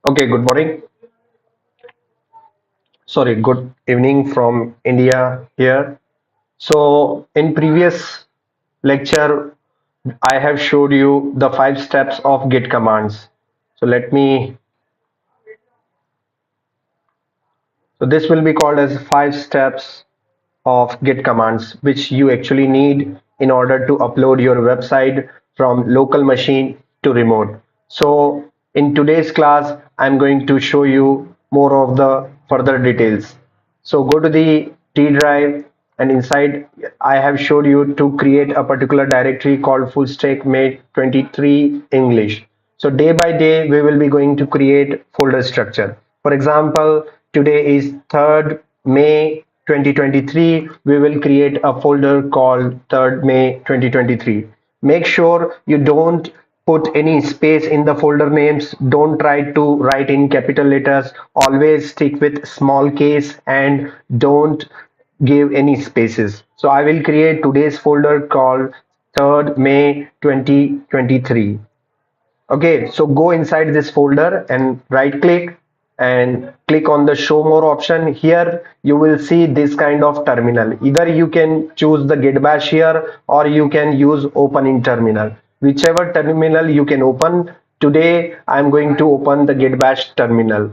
Okay, good morning. Sorry, good evening from India here. So, in previous lecture, I have showed you the 5 steps of Git commands. So, so this will be called as 5 steps of Git commands, which you actually need in order to upload your website from local machine to remote. So in today's class, I'm going to show you more of the further details. So go to the T drive, and inside I have showed you to create a particular directory called full stack mate 23 English. So day by day, we will be going to create folder structure. For example, today is 3rd May 2023. We will create a folder called 3rd May 2023. Make sure you don't put any space in the folder names. Don't try to write in capital letters. Always stick with small case and don't give any spaces. So I will create today's folder called 3rd May 2023. Okay, so go inside this folder and right click and click on the show more option. Here you will see this kind of terminal. Either you can choose the git bash here or you can use open in terminal. Whichever terminal you can open. Today I'm going to open the git bash terminal.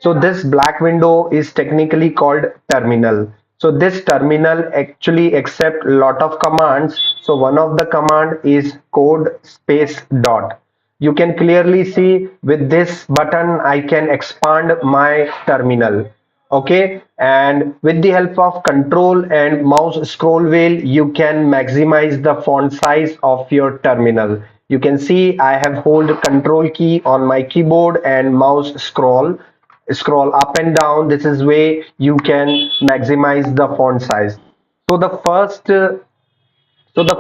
So this black window is technically called terminal. So this terminal actually accept lot of commands. So one of the command is code space dot. You can clearly see with this button I can expand my terminal. Okay, and with the help of control and mouse scroll wheel you can maximize the font size of your terminal. You can see I have hold control key on my keyboard and mouse scroll up and down. This is way you can maximize the font size. So the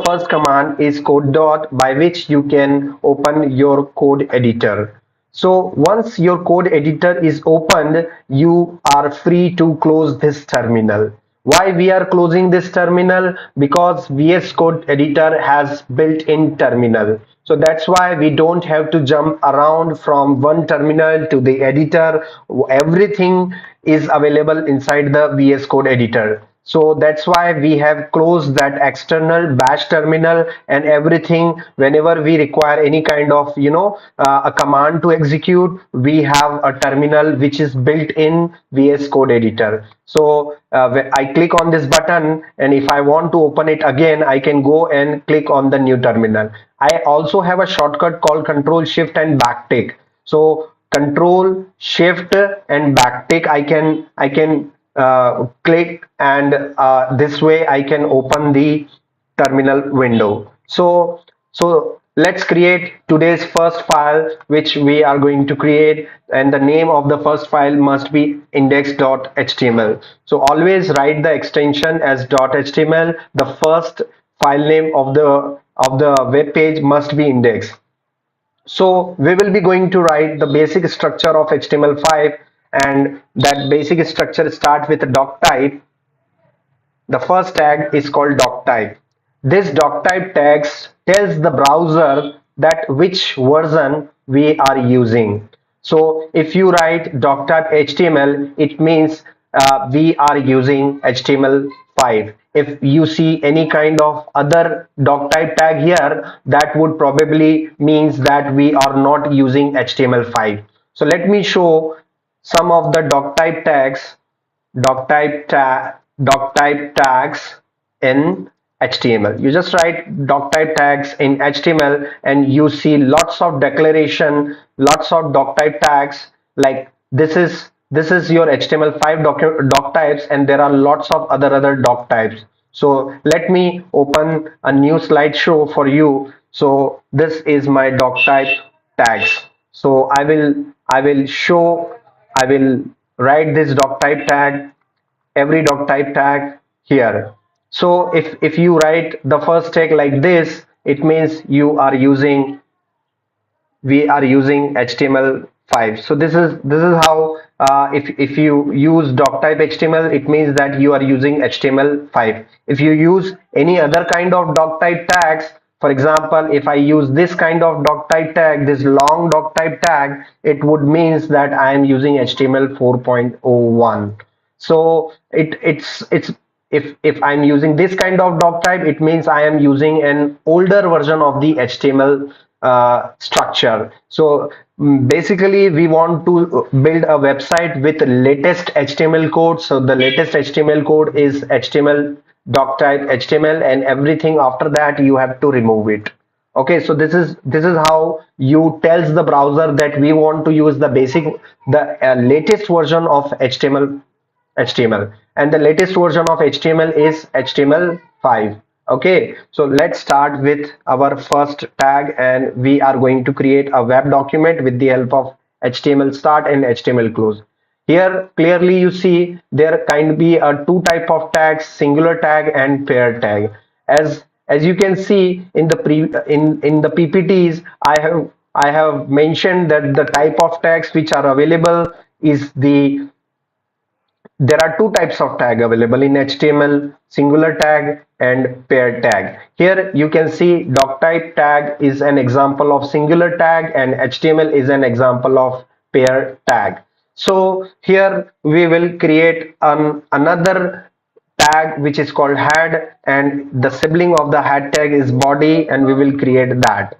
first command is code dot, by which you can open your code editor. So once your code editor is opened, you are free to close this terminal. Why we are closing this terminal? Because VS Code editor has built-in terminal. So that's why we don't have to jump around from one terminal to the editor. Everything is available inside the VS Code editor. So that's why we have closed that external bash terminal and everything. Whenever we require any kind of a command to execute, we have a terminal which is built in VS Code editor. So when I click on this button, and if I want to open it again, I can go and click on the new terminal. I also have a shortcut called Control Shift and Backtick. So Control Shift and Backtick, I can click, and this way I can open the terminal window. So let's create today's first file which we are going to create, and the name of the first file must be index.html. So always write the extension as .html. The first file name of the web page must be index. So we will be going to write the basic structure of HTML5, and that basic structure start with a doc type. The first tag is called doc type. This doc type tags tells the browser that which version we are using. So if you write doc type HTML, it means we are using HTML5. If you see any kind of other doc type tag here, that would probably means that we are not using HTML5. So let me show some of the doc type tags in HTML. You just write doc type tags in HTML and you see lots of declaration, lots of doc type tags. Like this is your HTML5 doc types, and there are lots of other doc types. So let me open a new slideshow for you. So this is my doc type tags. So I will write this doc type tag, every doc type tag here. So if you write the first tag like this, it means we are using HTML5. So this is how if you use doc type HTML, it means that you are using HTML5. If you use any other kind of doc type tags, For example, if I use this kind of doc type tag, this long doc type tag, it would means that I am using HTML 4.01. So it's if I'm using this kind of doc type, it means I am using an older version of the HTML structure. So basically, we want to build a website with latest HTML code. So the latest HTML code is HTML doc type HTML, and everything after that you have to remove it. Okay, so this is how you tells the browser that we want to use the latest version of HTML, and the latest version of HTML is HTML5. Okay, so let's start with our first tag, and we are going to create a web document with the help of HTML start and HTML close. Here clearly you see there can be a two type of tags, singular tag and pair tag. As you can see in the PPTs, I have mentioned that the type of tags which are available is there are two types of tag available in HTML, singular tag and pair tag. Here you can see doc type tag is an example of singular tag and HTML is an example of pair tag. So here we will create another tag which is called head, and the sibling of the head tag is body, and we will create that.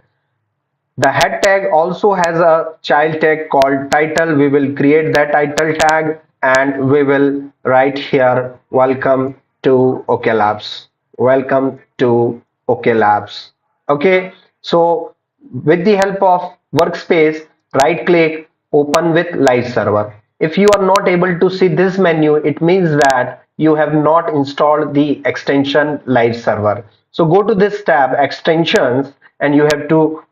The head tag also has a child tag called title. We will create that title tag, and we will write here welcome to OK Labs. Welcome to OK Labs. Okay, so with the help of workspace, right click, open with live server. If you are not able to see this menu, it means that you have not installed the extension live server. So go to this tab extensions, and you have to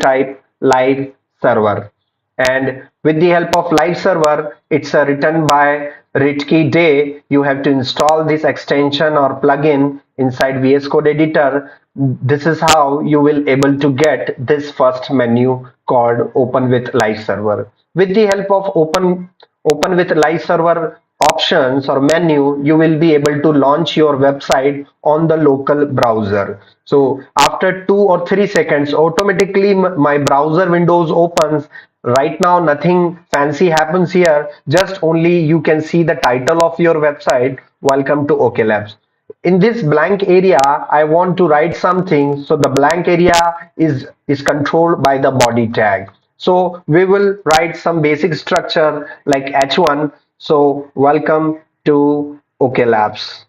type live server. And with the help of live server, it's written by Ritki Day. You have to install this extension or plugin inside VS Code editor. This is how you will able to get this first menu called open with live server. With the help of open with live server options or menu, you will be able to launch your website on the local browser. So after 2 or 3 seconds, automatically my browser windows opens. Right now nothing fancy happens here, just only you can see the title of your website, welcome to OK Labs. In this blank area I want to write something, so the blank area is controlled by the body tag. So we will write some basic structure like h1. So welcome to OK Labs.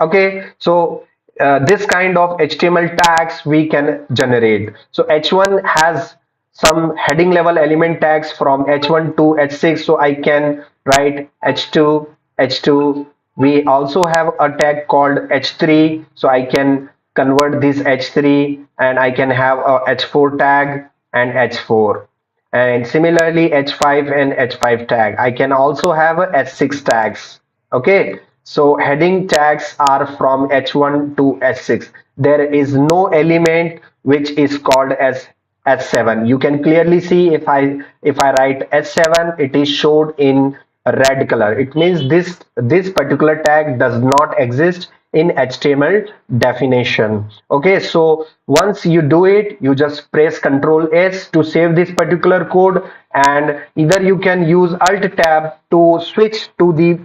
Okay, so this kind of HTML tags we can generate. So h1 has some heading level element tags from h1 to h6, so I can write h2. We also have a tag called h3, so I can convert this h3 and I can have a h4 tag and h4, and similarly h5 and h5 tag. I can also have a h6 tags. Okay, so heading tags are from h1 to h6. There is no element which is called as h7. You can clearly see if I write h7, it is showed in red color. It means this particular tag does not exist in HTML definition. Okay, so once you do it, you just press Ctrl S to save this particular code, and either you can use Alt tab to switch to the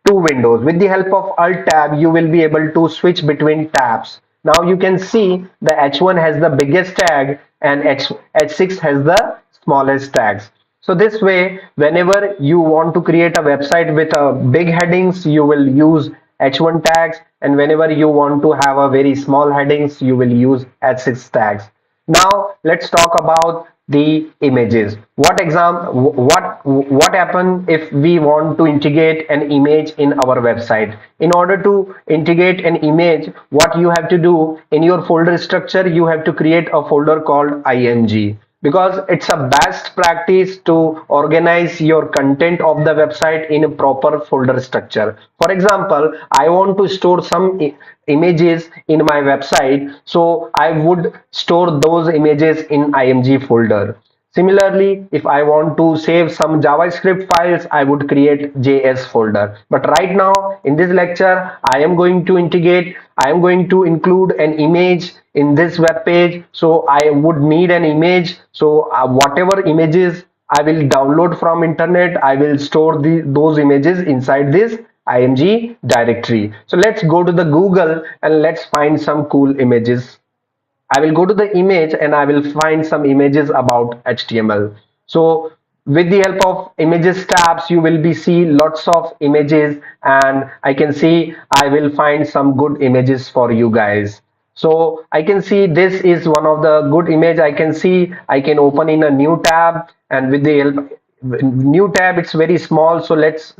two windows. With the help of Alt tab, you will be able to switch between tabs. Now you can see the H1 has the biggest tag and H6 has the smallest tags. So this way, whenever you want to create a website with big headings, you will use H1 tags, and whenever you want to have a very small headings, you will use H6 tags. Now let's talk about the images. What happen if we want to integrate an image in our website? In order to integrate an image, what you have to do in your folder structure, you have to create a folder called img, because it's a best practice to organize your content of the website in a proper folder structure. For example, I want to store some images in my website, so I would store those images in img folder. Similarly, if I want to save some JavaScript files, I would create JS folder. But right now in this lecture, I am going to include an image in this web page. So I would need an image. So whatever images I will download from internet, I will store those images inside this img directory. So let's go to the Google and let's find some cool images. I will go to the image and I will find some images about HTML. So with the help of images tabs, you will be see lots of images, and I can see I will find some good images for you guys. So I can see this is one of the good image. I can see I can open in a new tab, and with the help new tab, it's very small. So let's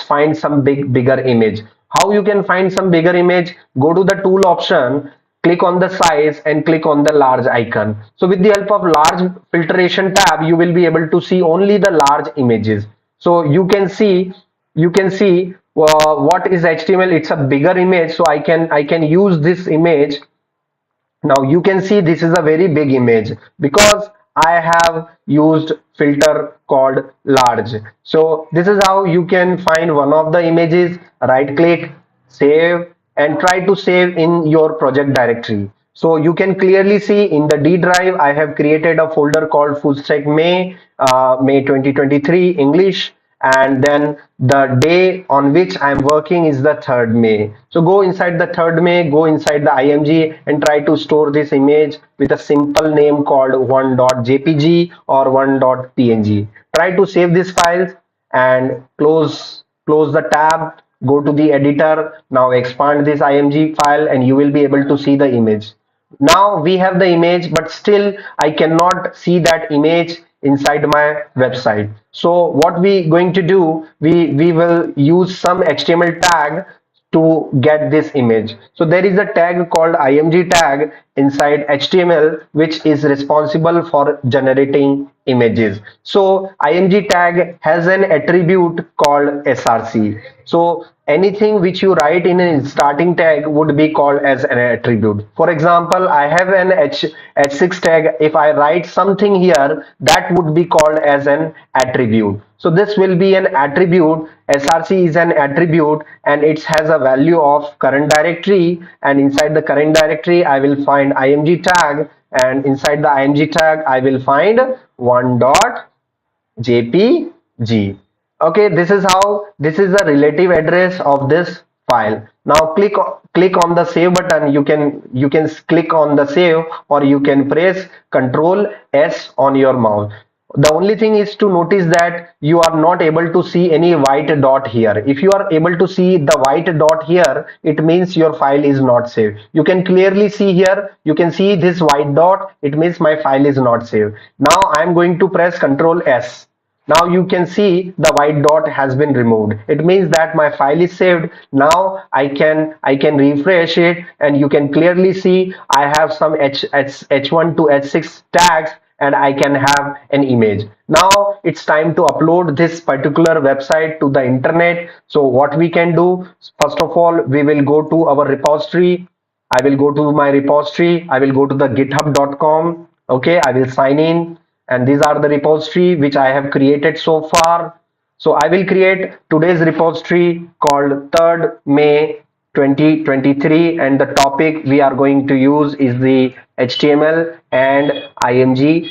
find some bigger image. How you can find some bigger image? Go to the tool option, click on the size and click on the large icon. So with the help of large filtration tab, you will be able to see only the large images. So you can see what is HTML. It's a bigger image, so I can use this image. Now you can see this is a very big image because I have used filter called large. So this is how you can find one of the images, right click, save, and try to save in your project directory. So you can clearly see in the D drive, I have created a folder called full stack May 2023 English, and then the day on which I'm working is the 3rd May. So go inside the 3rd May, go inside the img and try to store this image with a simple name called 1.jpg or 1.png. Try to save these files and close the tab, go to the editor. Now expand this img file and you will be able to see the image. Now we have the image, but still I cannot see that image inside my website. So what we going to do, we will use some HTML tag to get this image. So there is a tag called img tag inside HTML which is responsible for generating images. So img tag has an attribute called src. So anything which you write in a starting tag would be called as an attribute. For example, I have an h6 tag. If I write something here, that would be called as an attribute. So this will be an attribute. src is an attribute and it has a value of current directory, and inside the current directory I will find img tag, and inside the img tag I will find 1.jpg. Okay, this is the relative address of this file. Now click on the save button. You can click on the save, or you can press Control S on your mouse. The only thing is to notice that you are not able to see any white dot here. If you are able to see the white dot here, it means your file is not saved. You can clearly see here, you can see this white dot, it means my file is not saved. Now I am going to press Control S. Now you can see the white dot has been removed. It means that my file is saved. Now I can refresh it, and you can clearly see I have some h1 to h6 tags, and I can have an image. Now it's time to upload this particular website to the internet. So what we can do, first of all, we will go to our repository. I will go to my repository. I will go to the github.com. Okay, I will sign in, and these are the repository which I have created so far. So I will create today's repository called 3rd May 2023, and the topic we are going to use is the HTML and img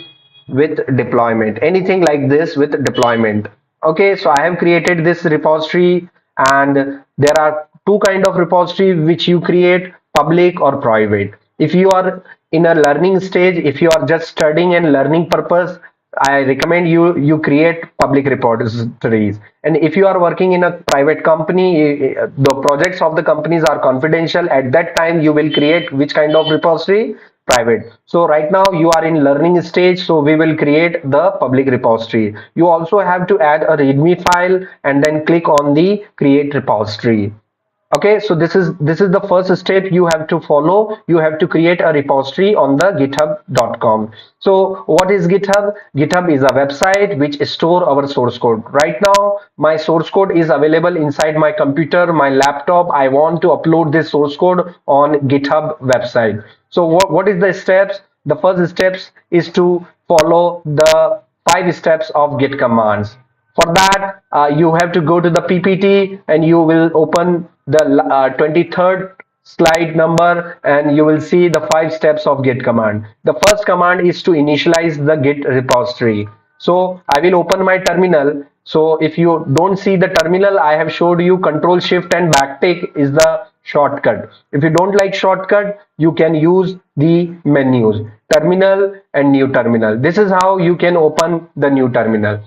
with deployment, anything like this with deployment. Okay, so I have created this repository, and there are two kind of repository which you create, public or private. If you are in a learning stage, if you are just studying and learning purpose, I recommend you create public repositories. And if you are working in a private company, the projects of the companies are confidential. At that time you will create which kind of repository? Private. So right now you are in learning stage, so we will create the public repository. You also have to add a readme file and then click on the create repository. Okay, so this is the first step you have to follow. You have to create a repository on the github.com. So what is GitHub? GitHub is a website which store our source code. Right now my source code is available inside my computer, my laptop. I want to upload this source code on GitHub website. So what is the steps? The first steps is to follow the 5 steps of Git commands. For that, you have to go to the PPT and you will open the 23rd slide number and you will see the 5 steps of Git command. The first command is to initialize the Git repository. So I will open my terminal. So if you don't see the terminal, I have showed you Control Shift and backtick is the shortcut. If you don't like shortcut, you can use the menus, terminal and new terminal. This is how you can open the new terminal.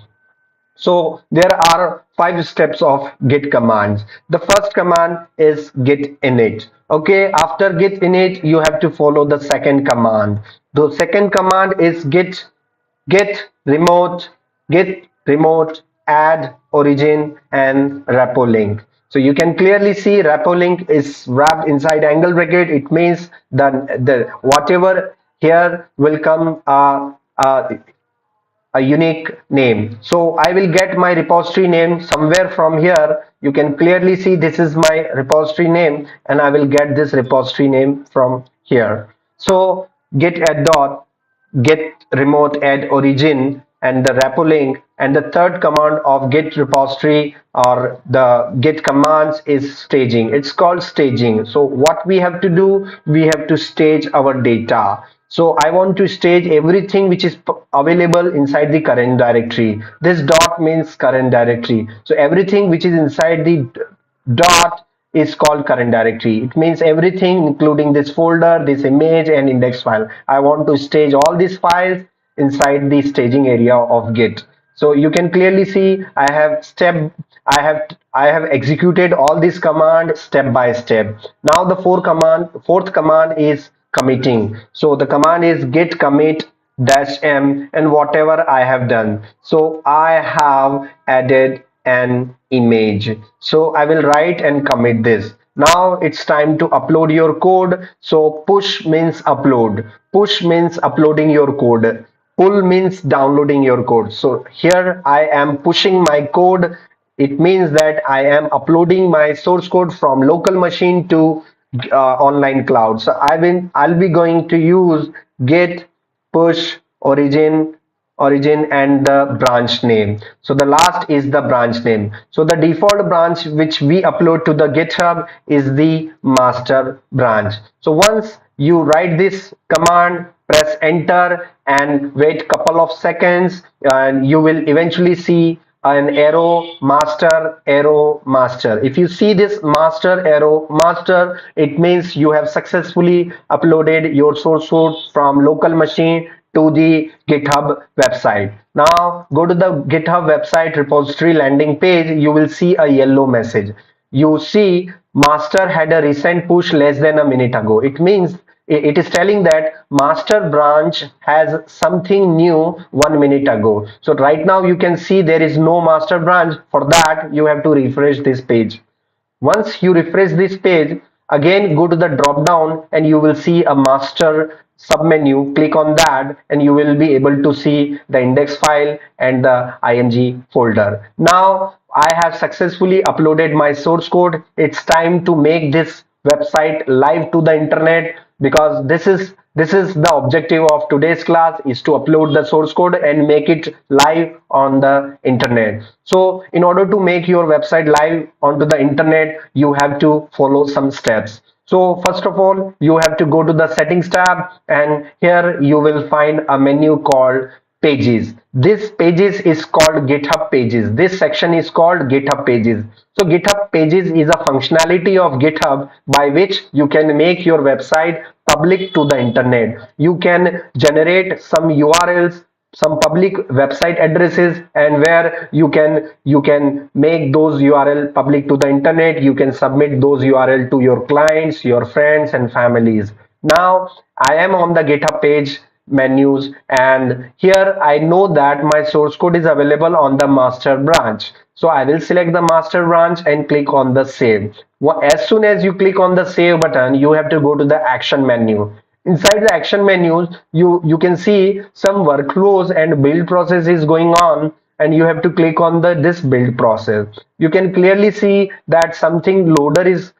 So there are 5 steps of Git commands. The first command is git init. Okay, after git init, you have to follow the second command. The second command is git remote, git remote add origin and repo link. So you can clearly see repo link is wrapped inside angle bracket. It means the whatever here will come a unique name. So I will get my repository name somewhere from here. You can clearly see this is my repository name and I will get this repository name from here. So git add dot, git remote add origin and the repo link, and the third command of git repository or the git commands is staging. It's called staging. So what we have to do, we have to stage our data. So I want to stage everything which is available inside the current directory. This dot means current directory. So everything which is inside the dot is called current directory. It means everything including this folder, this image and index file. I want to stage all these files inside the staging area of Git. So you can clearly see I have executed all these commands step by step. Now the fourth command is committing. So the command is git commit -m and whatever I have done. So I have added an image. So I will write and commit this. Now it's time to upload your code. So push means upload. Push means uploading your code. Pull means downloading your code. So here I am pushing my code. It means that I am uploading my source code from local machine to online cloud. So I'll be going to use git push origin and the branch name. So the last is the branch name. So the default branch which we upload to the GitHub is the master branch. So once you write this command, press enter and wait couple of seconds and you will eventually see an arrow master. If you see this master arrow master, it means you have successfully uploaded your source code from local machine to the GitHub website. Now go to the GitHub website repository landing page. You will see a yellow message. You see master had a recent push less than a minute ago. It means it is telling that master branch has something new 1 minute ago. So right now you can see there is no master branch. For that you have to refresh this page. Once you refresh this page, again go to the drop down and you will see a master submenu. Click on that and you will be able to see the index file and the img folder. Now I have successfully uploaded my source code. It's time to make this website live to the internet, because this is the objective of today's class, is to upload the source code and make it live on the internet. So in order to make your website live onto the internet, you have to follow some steps. So first of all, you have to go to the settings tab and here you will find a menu called pages. This pages is called GitHub pages. This section is called GitHub pages. So GitHub pages is a functionality of GitHub by which you can make your website public to the internet. You can generate some URLs, some public website addresses, and where you can make those URL public to the internet. You can submit those URL to your clients, your friends and families. Now I am on the GitHub page menus and here I know that my source code is available on the master branch. So I will select the master branch and click on the save. As soon as you click on the save button, you have to go to the action menu. Inside the action menus, you can see some workflows and build process is going on, and you have to click on the this build process. You can clearly see that something loader is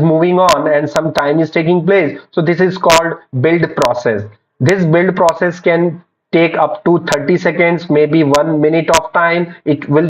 moving on and some time is taking place. So this is called build process. This build process can take up to 30 seconds, maybe 1 minute of time. It will